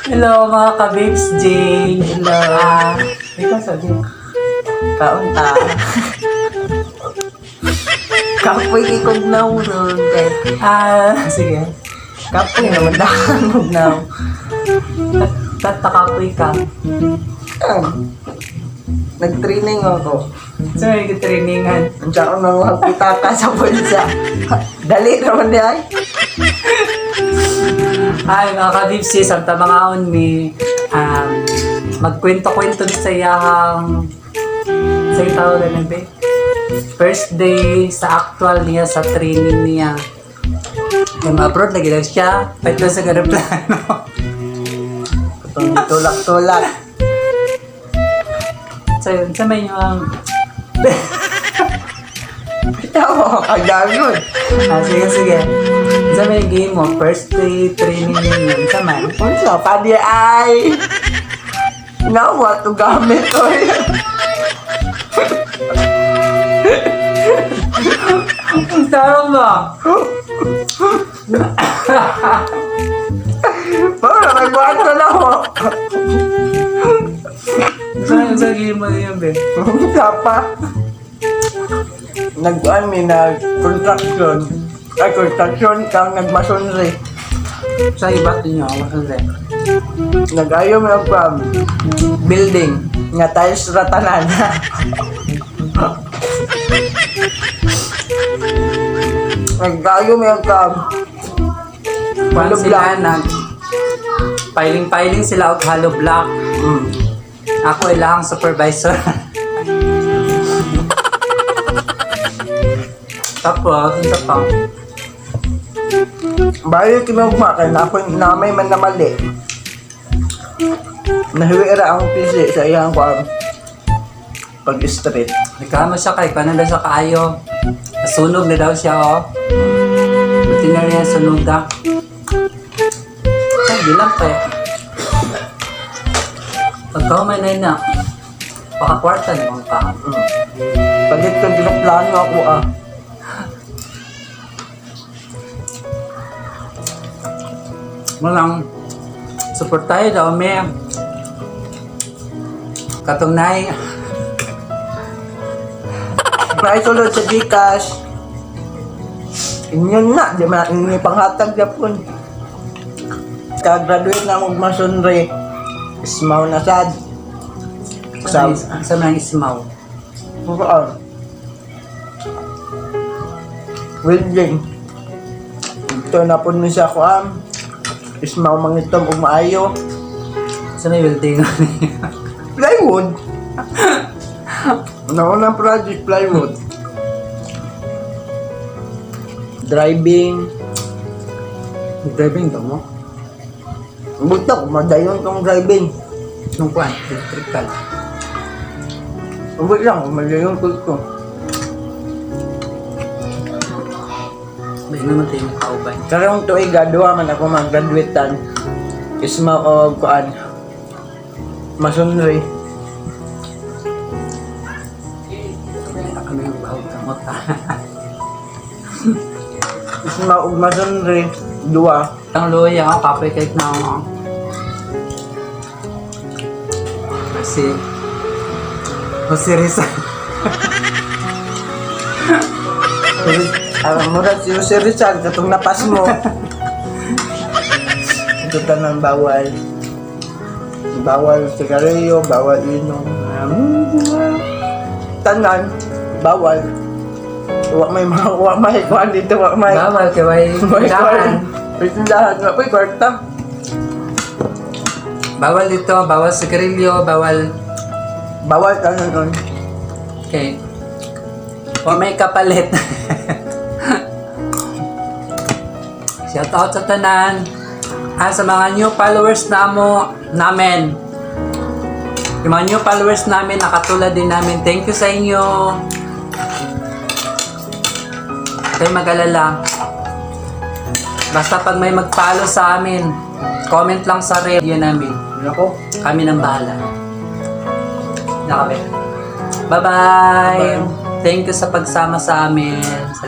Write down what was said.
Hello mga ka-babes Jane. Hello. Ikaw sabi. Kaunta. Kapoy ikog na urong. Sige. Kapoy naman dahan mo na. Tatakapoy ka. Nag-training ako. So, may trainingan. Andiyan ako nang magpitaka sa bulsa. Dali naman di ay. Ay, mga ka-babes, samta mga on me. Magkwento-kwento sa iyang sa iyang tawag na ba? First day sa actual niya, sa training niya. Kaya ma-abroad, lagi lang siya. Pahit lang sa ganang plano. Itong tulak-tulak. So, yun, sa may yung... Ito, kagagod. Sige. Sa may game mo, first day training niya yun. Sa man. Unsa, padi ay. Nawa to gamit ko. Sarong mo! Parang nagbuhat na ako. Sa game mo yun, be? Unsa pa. Nagbuhan mi nag-construction. Ay, construction kang nagmasonry. Sa iba niyo, ako sa Nag-ayo mo from building nga tiles ratanan. Nag-ayo mo from Kung sila nag piling sila og hollow block. Ako ilang supervisor. Tapos, ito pa. Bayo kinugmakan na ako namay man na mali. Nahiwira ang PC sa iyang pag-street. Nagkama siya kay paano daw siya kaayo. Nasunog na daw siya, oh. Buti na rin yung sunog ka. Ay, di lang pa eh. Pagkaumay na yun na. Pakakwarta naman pa. Palit ko pinaplano ako Malang support tayo daw may katunay. Naitulod sa Gcash. Inyon na, di ba? Ini panghatag Japon. Ka-graduate na mag masonry. Ismaw na sad. Sa mga ismaw. Saan? Welding. Ito na po niya ko Ismaw mangitom ug maayo. Sa may building. Plywood. Naunang project plywood. Driving. Driving ka mo? Butak, madayon kong driving. Nung kuhan, electrical. Ubot lang, madayon ko. May naman tayo kauban. Karong tuig, duha man ako mag-graduatean. Ismaw o kuan. Masonry. Kami yung bahog kamot ha. Ismaw o masonry. Duha. Ang loya ako, kapoy kahit na ako. Kasi Rizal. Murag si Jose Rizal, katong napas mo. Ito tanang bawal. Bawal sigarilyo, bawal inom. Tanan, bawal. Wa may kuan dito, wa may. Bawal kay may dahan. May tindahan, wa may kwarta. Bawal dito, bawal sigarilyo, bawal. Bawal tanan nun. Okay. O may kapalit. Shout out sa tanan. Sa mga new followers namin. Yung mga new followers namin, nakatulad din namin. Thank you sa inyo. Kayo mag-alala. Basta pag may mag-follow sa amin, comment lang sa review namin. Ako. Kami nang bahala. Bye-bye. Thank you sa pagsama sa amin. Salamat.